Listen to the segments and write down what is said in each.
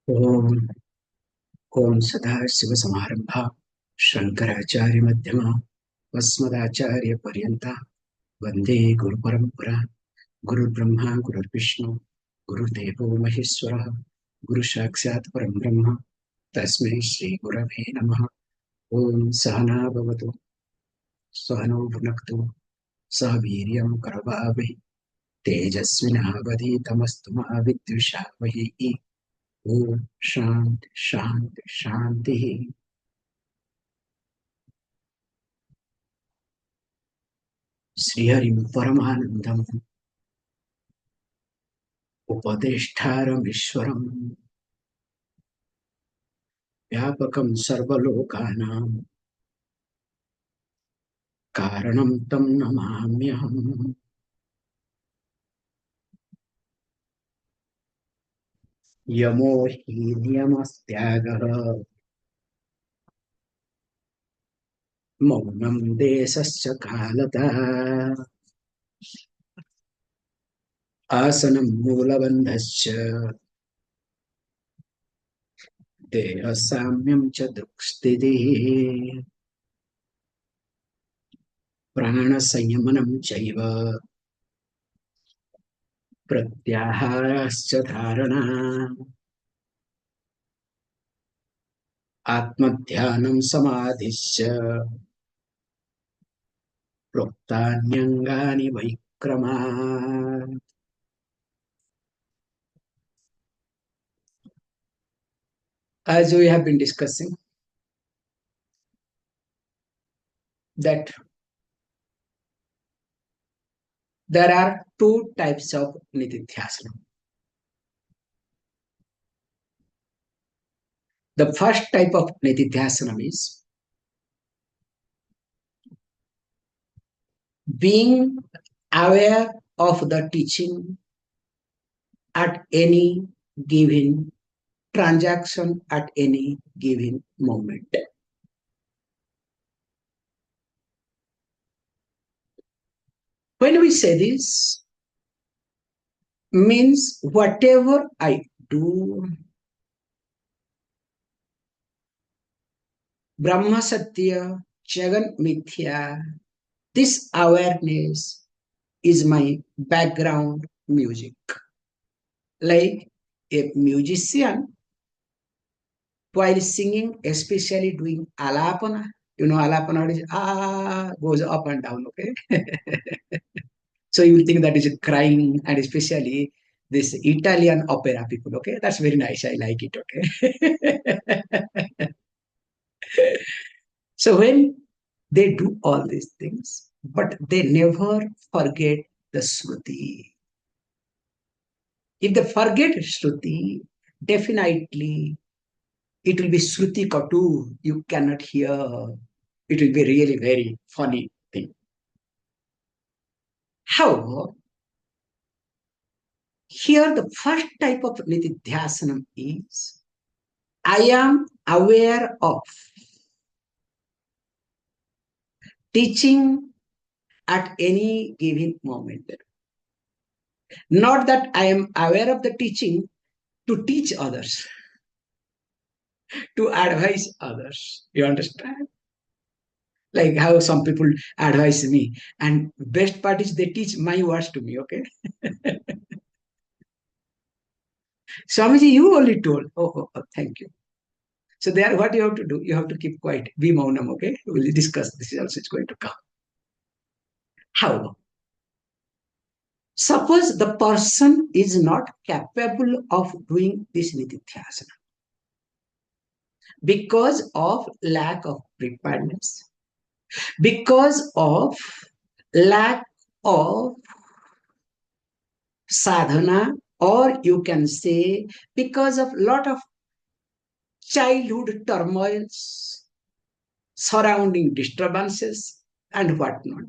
ओम ओम सदाशिवसमारंभा शंकराचार्य मध्यमा अस्मदाचार्य पर्यंता वंदे गुरुपरंपरा गुरुर्ब्रह्मा गुरुर्विष्णु गुरुर्देवो महेश्वरः गुरु साक्षात् परं ब्रह्म तस्मै श्री गुरवे नमः। ओम सहना भवतु सहनौ भुनक्तु सह वीर्यं करवावहै तेजस्विनावधीतमस्तु मा विद्विषावहै। ओम शांति शांति शांति। श्रीहरिं परमानन्दम् उपदेष्टारमीश्वरम् व्यापकं सर्वलोकानां कारणं तं नमाम्यहम्। यमो हि नियमस्त्यागः मौनं देशस्य कालतः आसनं मूलबन्धश्च देहसाम्यं च दृक्स्थितिः प्राणसंयमनं चैव प्रत्याहारश्च धारणा आत्मध्यानं समाधिश्च प्रोक्तान्यंगानि वैक्रमात्। As we have been discussing that there are two types of nididhyasana. The first type of nididhyasana is being aware of the teaching at any given transaction at any given moment. When we say this, means whatever I do, Brahma Satya, Jagan Mithya, this awareness is my background music. Like a musician, while singing, especially doing alapana, alapana is goes up and down, okay? So you will think that is crying, and especially this Italian opera people, okay? That's very nice. I like it, okay? So when they do all these things, but they never forget the Shruti. If they forget Shruti, definitely it will be Shruti Katu. You cannot hear. It will be really very funny thing. However, here the first type of Nididhyasanam is I am aware of teaching at any given moment. Not that I am aware of the teaching to teach others, to advise others. You understand? Like how some people advise me, and best part is they teach my words to me, okay? Swamiji, you only told. Oh, thank you. So there, what you have to do, you have to keep quiet. Be maunam, okay? We'll discuss. This is also going to come. However, suppose the person is not capable of doing this nididhyasana because of lack of preparedness, because of lack of sadhana, or you can say because of lot of childhood turmoils, surrounding disturbances, and whatnot.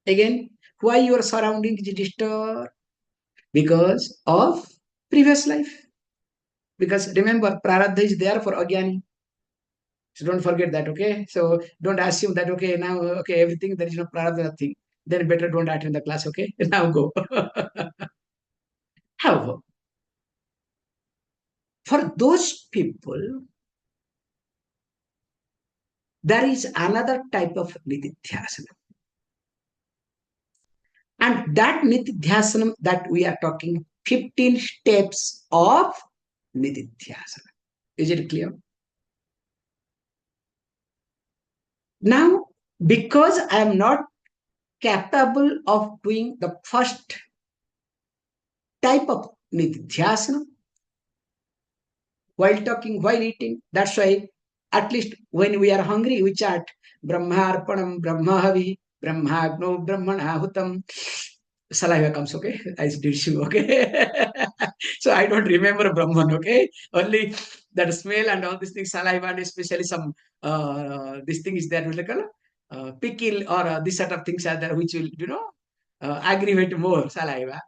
Again, why your surrounding is disturbed? Because of previous life. Because remember, prarabdha is there for agyani. So don't forget that, okay? So don't assume that, okay, now, okay, everything, there is no prarabdha thing. Then better don't attend the class, okay? Now go. However, For those people, there is another type of nididhyasana. And that nididhyasana that we are talking, 15 steps of nididhyasana. Is it clear? Now, because I am not capable of doing the first type of nididhyasana while talking, while eating, that's why at least when we are hungry, we chant Brahmarpanam, Brahmahavi, Brahmagno, Brahmanahutam. Saliva comes, okay? I did shoe, okay? So I don't remember Brahman, okay? Only that smell and all these things, saliva, and especially some this thing is there, like pickle or this sort of things are there, which will, aggravate more saliva.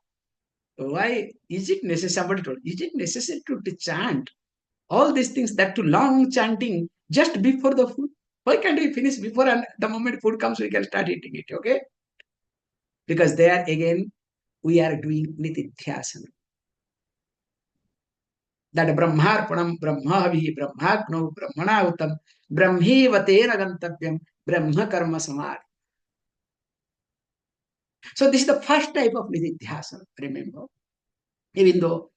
Why is it necessary? Somebody told, is it necessary to chant all these things, that to long chanting just before the food? Why can't we finish before, and the moment food comes, we can start eating it, okay? Because there again, we are doing nitidhyasana. That Brahmarpanam, Brahmavi, Brahmagno, Brahmanautam, Brahmevate Gantavyam, Brahma Karma Samar. So this is the first type of nididhyasana, remember. Even though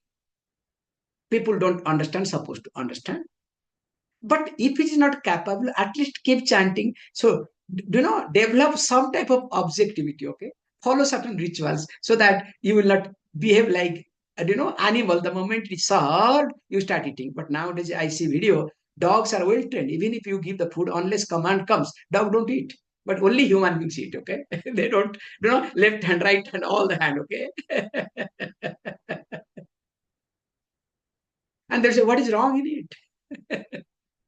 people don't understand, supposed to understand. But if it is not capable, at least keep chanting. So, develop some type of objectivity, okay? Follow certain rituals so that you will not behave like, animal. The moment it's hard, you start eating. But nowadays, I see video, dogs are well trained. Even if you give the food, unless command comes, dog don't eat. But only human beings eat, okay? They don't, left hand, right hand, all the hand, okay? And they say, what is wrong in it?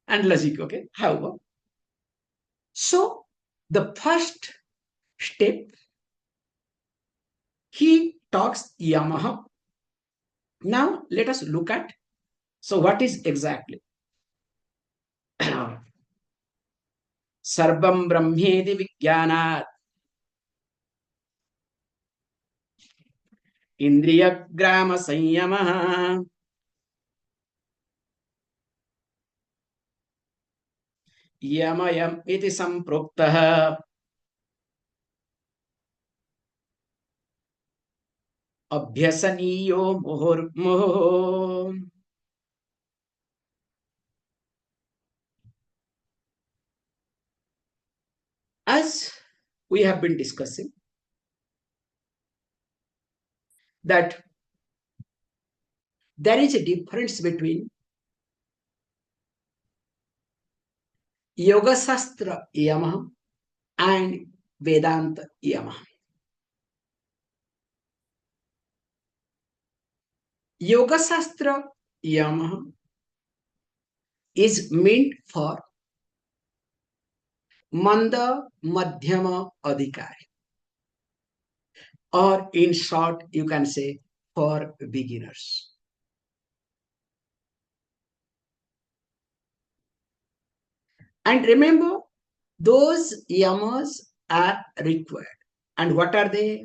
And logic, okay? However, so the first step, he talks Yamaha. Now let us look at, so what is exactly? Sarvam Brahmedi Vijnanat Indriya Grama Sanyamaha Yamayam iti sampruktaha Abhyasaniyo Muhurmuh. As we have been discussing, that there is a difference between Yoga Shastra Yamaha and Vedanta Yamaha. Yoga Shastra Yamaha is meant for Manda Madhyama Adhikari, or in short, you can say for beginners. And remember, those yamas are required. And what are they?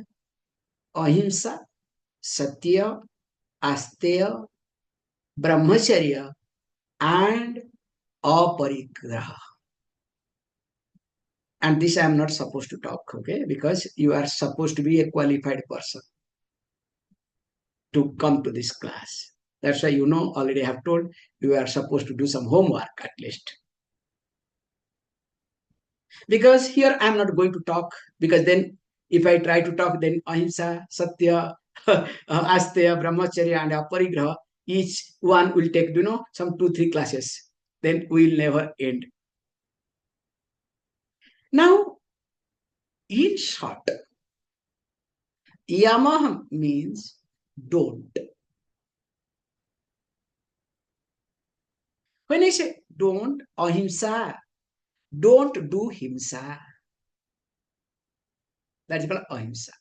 Ahimsa, Satya, Asteya, Brahmacharya, and Aparigraha. And this I am not supposed to talk, okay? Because you are supposed to be a qualified person to come to this class. That's why, already I have told you are supposed to do some homework at least. Because here I am not going to talk, because then if I try to talk, then Ahimsa, Satya, Asteya, Brahmacharya, and Aparigraha, each one will take, some 2-3 classes. Then we will never end. Now, in short, Yamaha means don't. When I say don't, Ahimsa, don't do himsa. That is called Ahimsa.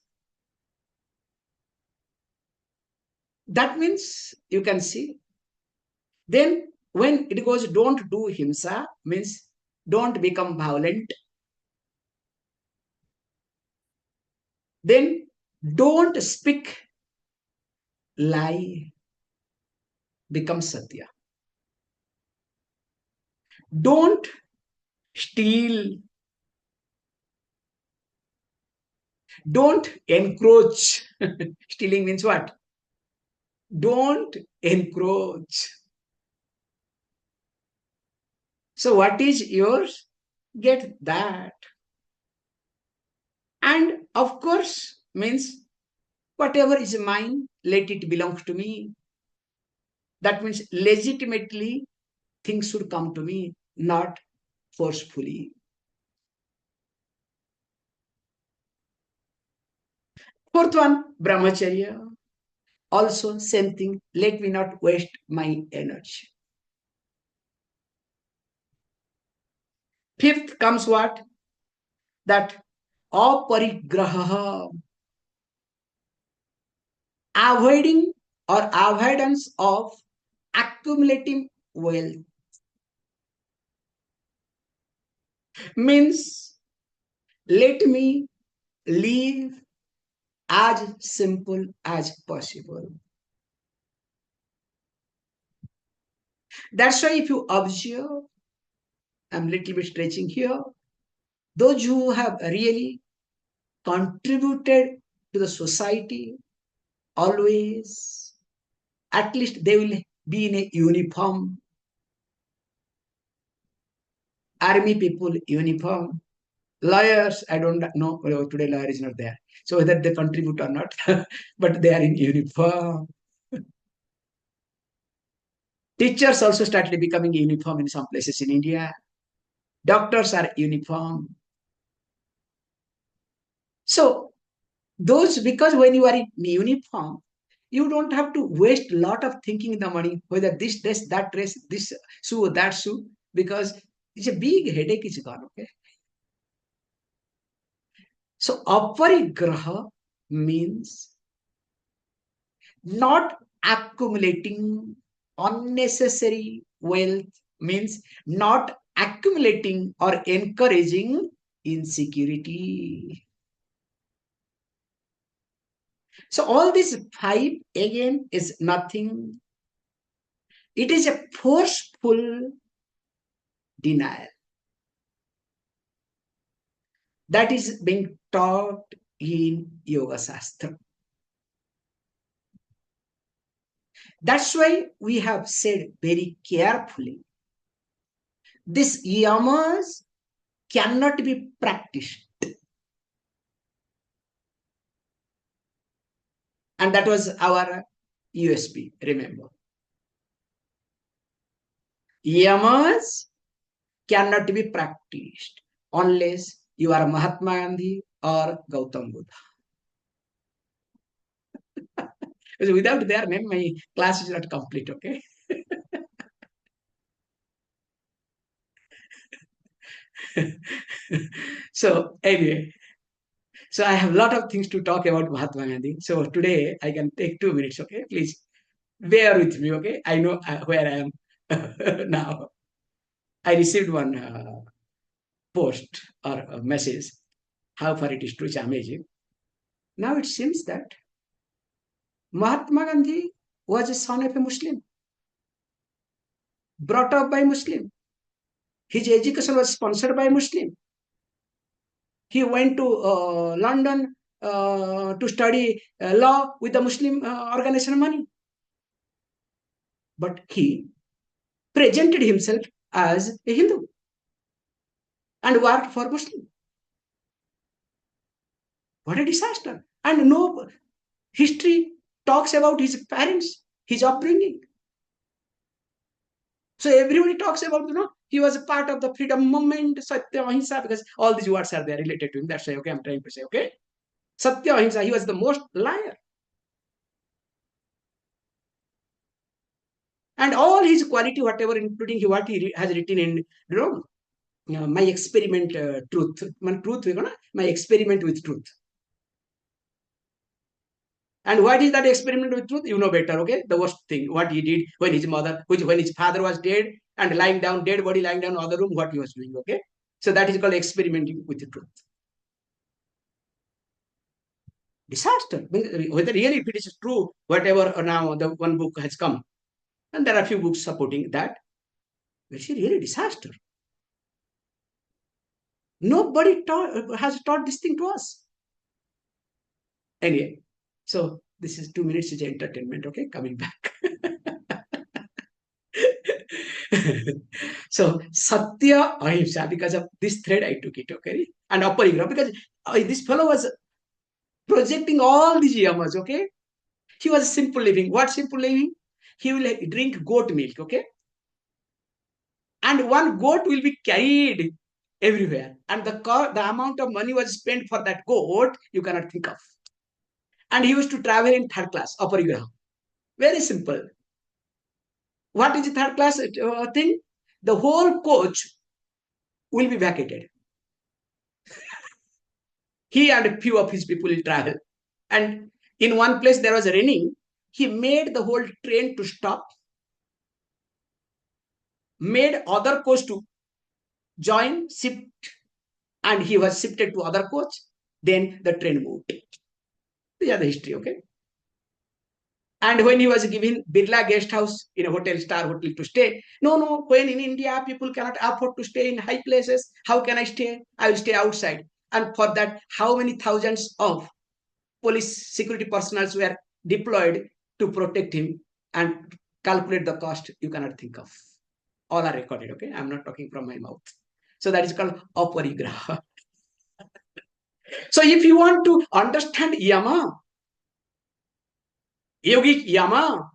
That means, you can see, then when it goes don't do himsa, means don't become violent. Then don't speak lie, become satya. Don't steal. Don't encroach. Stealing means what? Don't encroach. So what is yours? Get that. And of course, means whatever is mine, let it belong to me. That means legitimately things should come to me, not forcefully. Fourth one, brahmacharya. Also, same thing. Let me not waste my energy. Fifth comes what? That aparigraha, avoiding or avoidance of accumulating wealth. Means let me live as simple as possible. That's why if you observe, I'm a little bit stretching here, those who have really contributed to the society, always, at least they will be in a uniform. Army people, uniform. Lawyers, I don't know, today lawyer is not there. So whether they contribute or not, but they are in uniform. Teachers also started becoming uniform in some places in India. Doctors are uniform. So those, because when you are in uniform, you don't have to waste a lot of thinking in the money, whether this dress, that dress, this shoe, that shoe, because it's a big headache is gone, okay? So aparigraha means not accumulating unnecessary wealth, means not accumulating or encouraging insecurity. So all these five again is nothing. It is a forceful denial that is being taught in Yoga Shastra. That's why we have said very carefully, these yamas cannot be practiced. And that was our USP, remember. Yamas cannot be practiced unless you are Mahatma Gandhi or Gautam Buddha. Because without their name, my class is not complete, okay? So anyway, so I have a lot of things to talk about Mahatma Gandhi. So today I can take 2 minutes, okay? Please bear with me, okay? I know where I am now. I received one post or a message. How far it is true, it's amazing. Now it seems that Mahatma Gandhi was a son of a Muslim, brought up by Muslim. His education was sponsored by Muslim. He went to London to study law with the Muslim organization money. But he presented himself as a Hindu and worked for Muslim. What a disaster. And no history talks about his parents, his upbringing. So everybody talks about, he was a part of the freedom movement, Satya Ahimsa, because all these words are there related to him. That's why, okay, I'm trying to say, okay. Satya Ahimsa, he was the most liar. And all his quality, whatever, including what he has written in, my experiment truth, my experiment with truth. And what is that experiment with truth? You know better, okay? The worst thing, what he did when his mother, when his father was dead and lying down, dead body lying down in the other room, what he was doing, okay? So that is called experimenting with the truth. Disaster. Whether really if it is true, whatever now the one book has come, and there are a few books supporting that. It's a really disaster. Nobody has taught this thing to us. Anyway, so this is 2 minutes is entertainment. Okay, coming back. So Satya Ahimsa, because of this thread I took it, okay, and Aparigraha, because this fellow was projecting all these yamas, okay. He was simple living. What simple living? He will drink goat milk, okay, and one goat will be carried everywhere, and the amount of money was spent for that goat you cannot think of. And he used to travel in third class, Aparigraha. Very simple. What is the third class thing? The whole coach will be vacated. He and a few of his people will travel. And in one place there was raining. He made the whole train to stop, made other coach to join, shift, and he was shifted to other coach. Then the train moved. These are the history, okay? And when he was given Birla guest house in a hotel, star hotel to stay, no, when in India people cannot afford to stay in high places, how can I stay? I will stay outside. And for that, how many thousands of police security personnel were deployed to protect him, and calculate the cost you cannot think of. All are recorded, okay? I'm not talking from my mouth. So that is called aparigraha. So if you want to understand yama, yogic yama,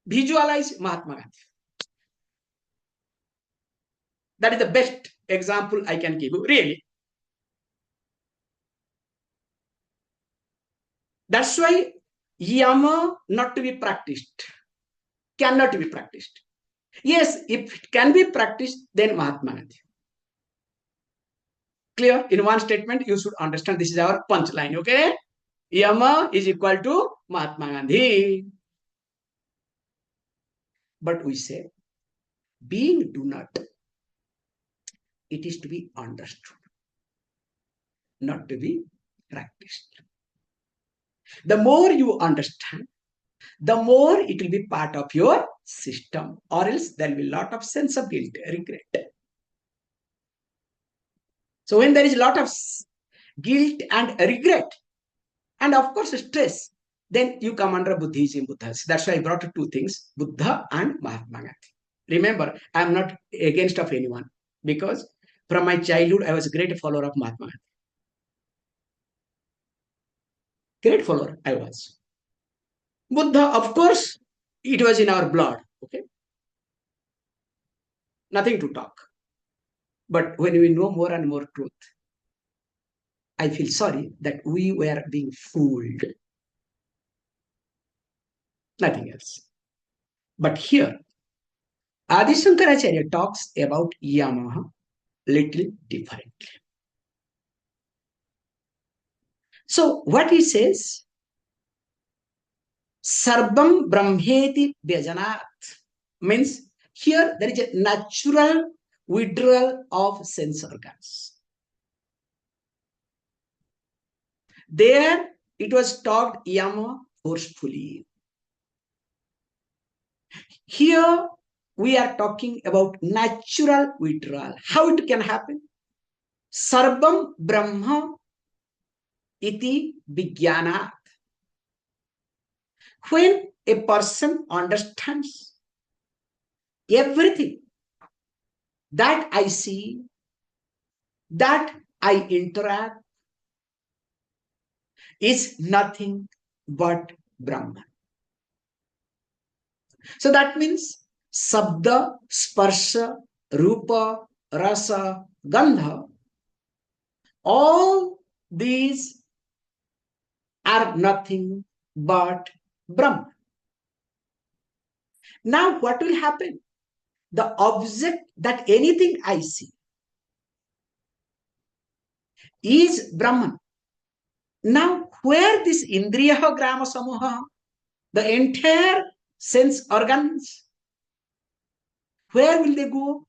visualize Mahatma Gandhi. That is the best example I can give you, really. That's why yama not to be practiced, cannot be practiced. Yes, if it can be practiced, then Mahatma Gandhi. Clear? In one statement, you should understand this is our punchline, okay? Yama is equal to Mahatma Gandhi. But we say, being do not, it is to be understood, not to be practiced. The more you understand, the more it will be part of your system, or else there will be a lot of sense of guilt, regret. So when there is a lot of guilt and regret, and of course stress, then you come under Buddhism, Buddhas. That's why I brought two things, Buddha and Mahatma Gandhi. Remember, I am not against of anyone, because from my childhood, I was a great follower of Mahatma Gandhi. Great follower I was. Buddha, of course, it was in our blood. Okay, nothing to talk. But when we know more and more truth, I feel sorry that we were being fooled. Nothing else. But here, Adi Shankaracharya talks about Yamaha little differently. So what he says, Sarvam Brahmeti Vyajanat, means here there is a natural withdrawal of sense organs. There it was talked yama forcefully. Here we are talking about natural withdrawal. How it can happen? Sarvam Brahma iti Vijnanat. When a person understands everything that I see, that I interact, is nothing but Brahman. So that means Sabda, Sparsha, Rupa, Rasa, Gandha, all these are nothing but Brahman. Now what will happen? The object that anything I see is Brahman. Now where this Indriya Grama Samoha, the entire sense organs, where will they go?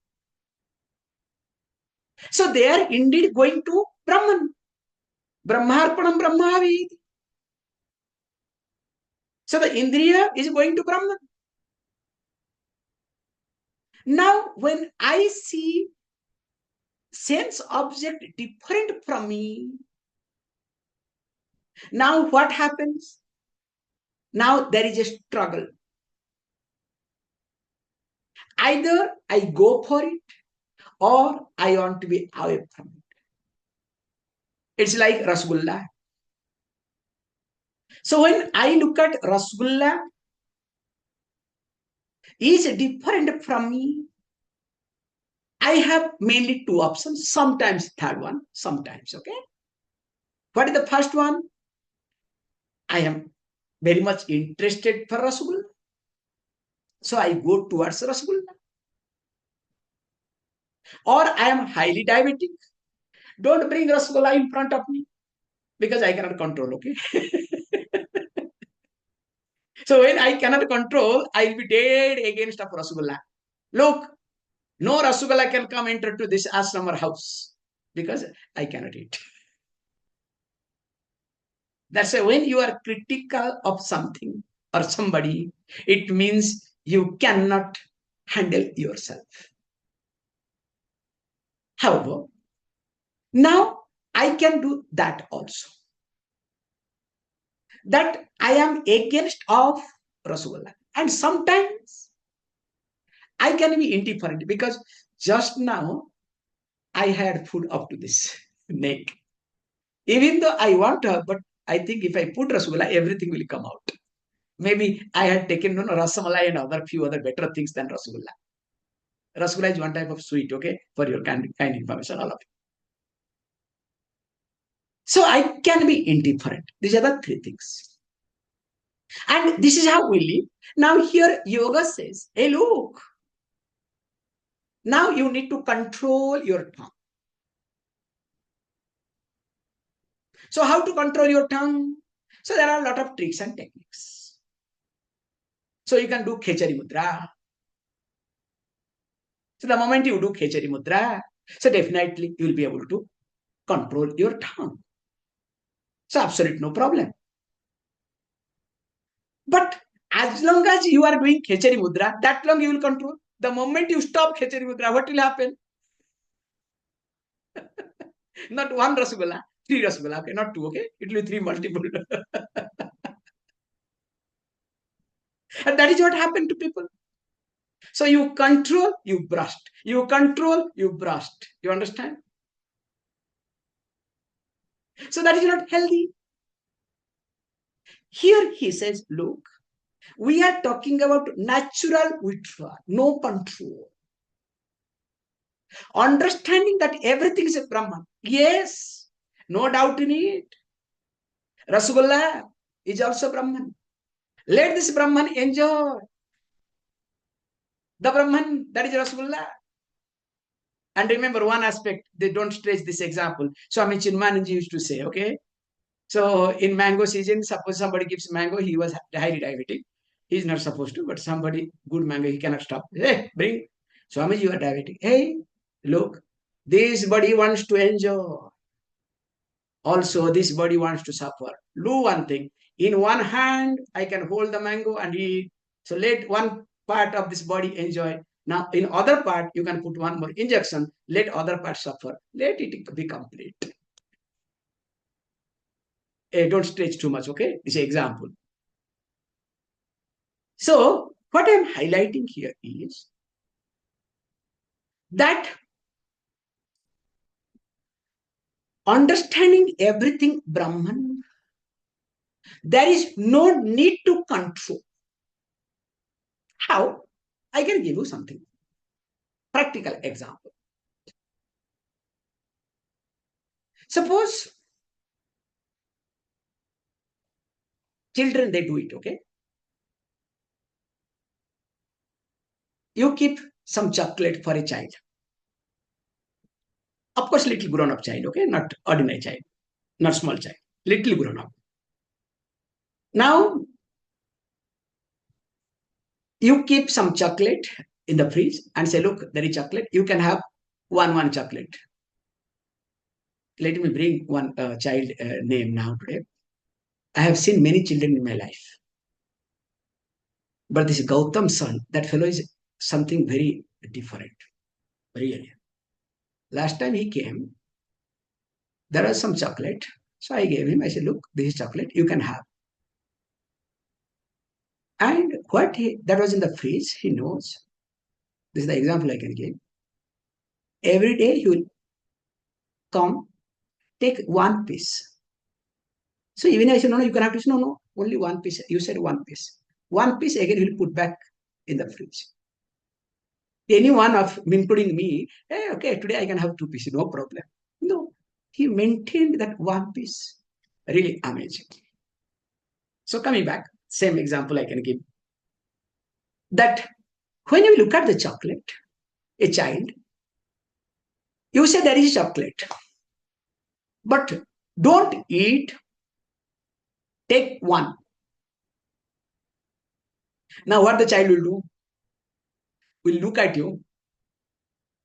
So they are indeed going to Brahman. Brahmarpanam Brahmavid. So the Indriya is going to Brahman. Now, when I see sense object different from me, now what happens? Now there is a struggle. Either I go for it or I want to be away from it. It's like Rasgulla. So when I look at Rasgulla, is different from me. I have mainly two options, sometimes third one, sometimes, okay? What is the first one? I am very much interested for Rasgulla. So I go towards Rasgulla. Or I am highly diabetic. Don't bring Rasgulla in front of me because I cannot control, okay? So when I cannot control, I'll be dead against of Rasgulla. Look, no Rasgulla can come enter to this ashram or house because I cannot eat. That's why when you are critical of something or somebody, it means you cannot handle yourself. However, now I can do that also. That I am against of Rasgulla. And sometimes I can be indifferent because just now I had food up to this neck. Even though I want to, but I think if I put Rasgulla, everything will come out. Maybe I had taken Rasamalai and other few other better things than Rasgulla. Rasgulla is one type of sweet, okay, for your kind information, all of it. So I can be indifferent. These are the three things. And this is how we live. Now here yoga says, hey, look, now you need to control your tongue. So how to control your tongue? So there are a lot of tricks and techniques. So you can do Khechari Mudra. So the moment you do Khechari Mudra, so definitely you will be able to control your tongue. So absolute no problem. But as long as you are doing Khechari Mudra, that long you will control. The moment you stop Khechari Mudra, what will happen? Not one Rasgulla, three Rasgulla, okay, not two, okay? It will be three multiple. And that is what happened to people. So you control, you burst. You control, you burst. You understand? So that is not healthy. Here he says, look, we are talking about natural withdrawal, no control. Understanding that everything is a Brahman. Yes, no doubt in it. Rasgulla is also Brahman. Let this Brahman enjoy. The Brahman, that is Rasgulla. And remember one aspect, they don't stretch this example. Swami Chinmananji used to say, okay, so in mango season, suppose somebody gives mango, he was highly diabetic. He's not supposed to, but somebody, good mango, he cannot stop. Hey, bring. Swami, you are diabetic. Hey, look, this body wants to enjoy. Also, this body wants to suffer. Do one thing. In one hand, I can hold the mango and eat. So let one part of this body enjoy. Now, in other part, you can put one more injection. Let other part suffer. Let it be complete. Don't stretch too much, okay? This is an example. So, what I'm highlighting here is that understanding everything Brahman, there is no need to control. How? I can give you something. Practical example. Suppose children, they do it, okay? You keep some chocolate for a child. Of course, little grown-up child, okay? Not ordinary child, not small child, little grown-up. Now, you keep some chocolate in the fridge and say, look, there is chocolate. You can have one chocolate. Let me bring one child name now today. I have seen many children in my life. But this Gautam's son, that fellow is something very different. Really. Last time he came, there was some chocolate. So I gave him, I said, look, this is chocolate, you can have. And that was in the fridge, he knows. This is the example I can give. Every day he will come, take one piece. So even I said, no, you can have this. No, no, only one piece. You said one piece. One piece again he will put back in the fridge. Any one of, including me, hey, okay, today I can have two pieces, no problem. No, he maintained that one piece. Really amazing. So coming back, same example I can give. That when you look at the chocolate, a child, you say there is chocolate, but don't eat, take one. Now what the child will do? Will look at you.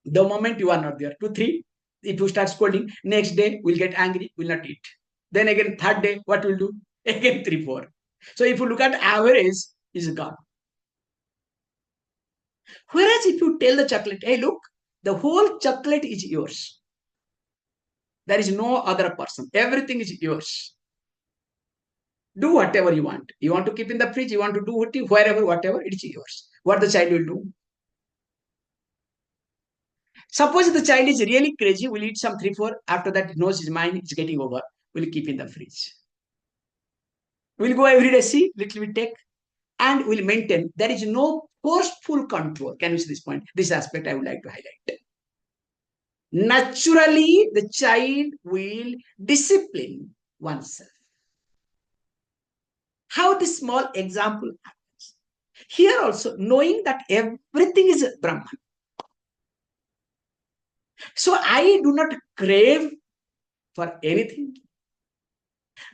The moment you are not there, 2, 3, it will start scolding. Next day, we'll get angry, will not eat. Then again, third day, what will do? Again 3, 4. So if you look at average, is gone. Whereas if you tell the chocolate, hey, look, the whole chocolate is yours. There is no other person. Everything is yours. Do whatever you want. You want to keep in the fridge, you want to do it wherever, whatever, it is yours. What the child will do? Suppose the child is really crazy, will eat some 3, 4. After that, knows his mind is getting over. Will keep in the fridge. We'll go every day, see, little bit take, and will maintain. There is no forceful control. Can you see this point? This aspect I would like to highlight. Naturally, the child will discipline oneself. How this small example happens. Here also, knowing that everything is Brahman. So I do not crave for anything,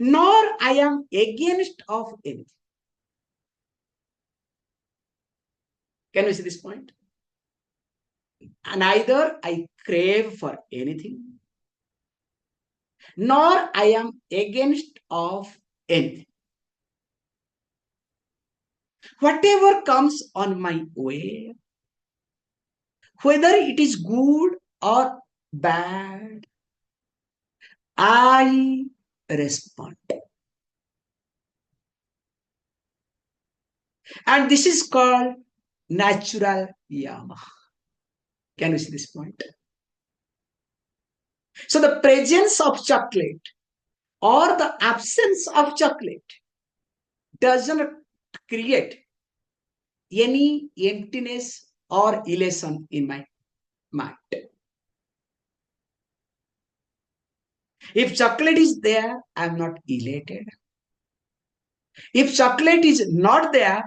nor I am against of anything. Can you see this point? Neither I crave for anything, nor I am against of anything. Whatever comes on my way, whether it is good or bad, I respond. And this is called natural yama. Can you see this point? So the presence of chocolate or the absence of chocolate doesn't create any emptiness or elation in my mind. If chocolate is there, I am not elated. If chocolate is not there,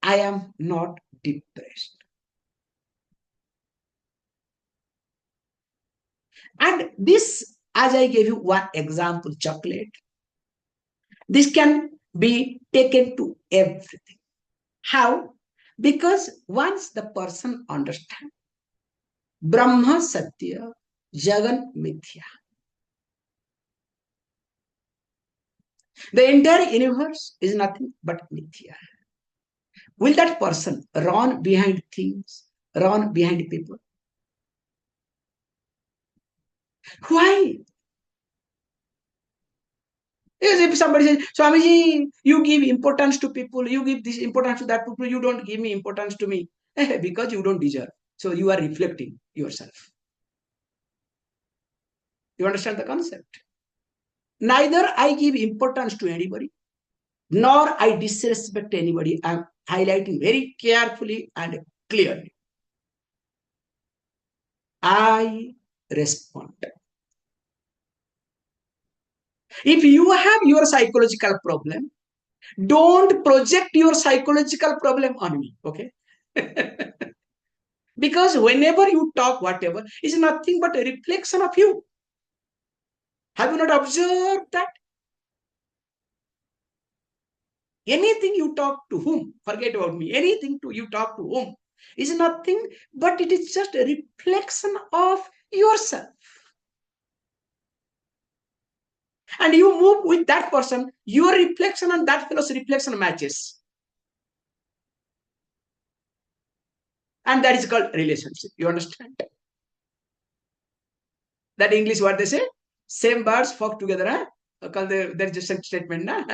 I am not depressed. And this, as I gave you one example, chocolate, this can be taken to everything. How? Because once the person understands Brahma Satya, Jagan Mithya, the entire universe is nothing but Mithya. Will that person run behind things, run behind people? Why? Because if somebody says, Swamiji, you give importance to people, you give this importance to that people, you don't give me importance to me. Because you don't deserve. So you are reflecting yourself. You understand the concept? Neither I give importance to anybody, nor I disrespect anybody. I'm highlighting very carefully and clearly. I respond. If you have your psychological problem, don't project your psychological problem on me, okay? Because whenever you talk, whatever, is nothing but a reflection of you. Have you not observed that? Anything you talk to whom, forget about me, anything to you talk to whom is nothing but it is just a reflection of yourself. And you move with that person, your reflection and that fellow's reflection matches. And that is called relationship. You understand? That English what they say? Same birds flock together. Huh? There is just a statement. Nah?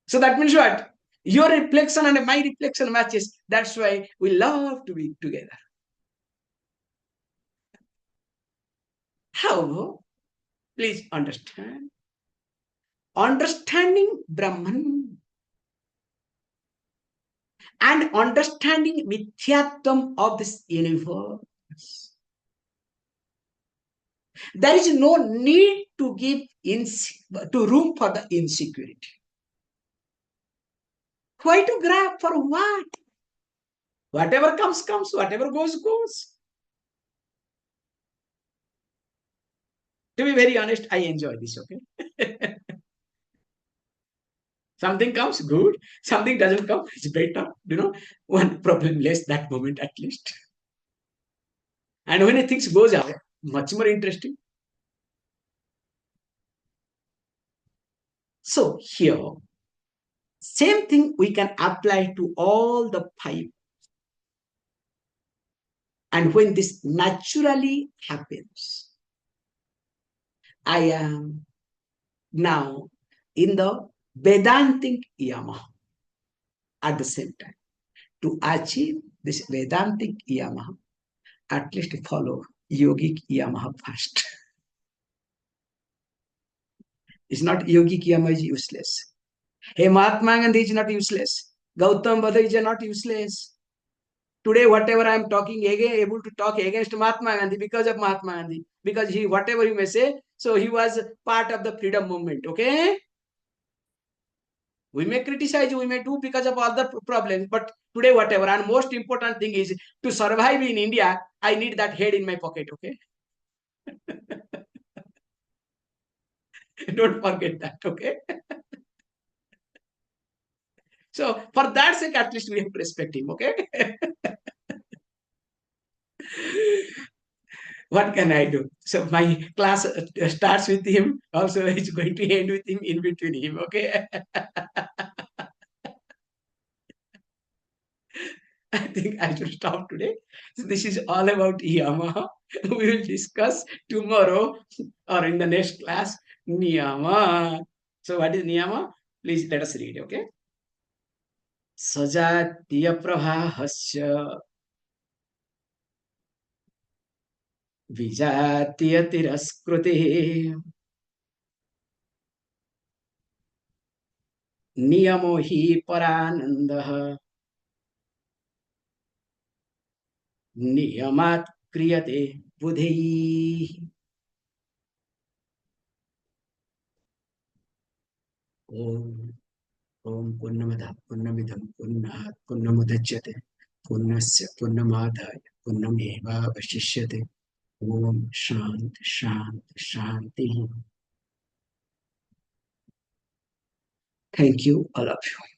So that means what? Your reflection and my reflection matches. That's why we love to be together. How? Please understand. Understanding Brahman and understanding Mithyatvam of this universe. There is no need to give to room for the insecurity. Why to grab for what? Whatever comes, comes. Whatever goes, goes. To be very honest, I enjoy this, okay? Something comes, good. Something doesn't come, it's better. One problem less that moment at least. And when things goes out, much more interesting. So here, same thing we can apply to all the five. And when this naturally happens, I am now in the Vedantic yama at the same time. To achieve this Vedantic yama, at least follow yogic yama first. It's not yogic yama is useless. Hey, Mahatma Gandhi is not useless. Gautam Buddha is not useless. Today, whatever I am talking again, able to talk against Mahatma Gandhi because of Mahatma Gandhi. Because he, whatever you may say, so he was part of the freedom movement. Okay? We may criticize, we may do because of other problems, but today, whatever. And most important thing is to survive in India, I need that head in my pocket. Okay? Don't forget that. Okay? So, for that sake, at least we have to respect him. Okay? What can I do? So my class starts with him. Also, it's going to end with him, in between him. Okay. I think I should stop today. So this is all about Yama. We will discuss tomorrow or in the next class Niyama. So what is Niyama? Please let us read. Okay. Sajatiya prabhahasya vijatiya tiraskrute नियमो हि परानन्दः नियमात् क्रियते बुधैः ॐ ॐ पूर्णमदः पूर्णमिदं पूर्णात् पूर्णमुदच्यते पूर्णस्य पूर्णमादाय पूर्णमेवावशिष्यते ॐ शान्ति शान्ति शान्तिः. Thank you, all of you.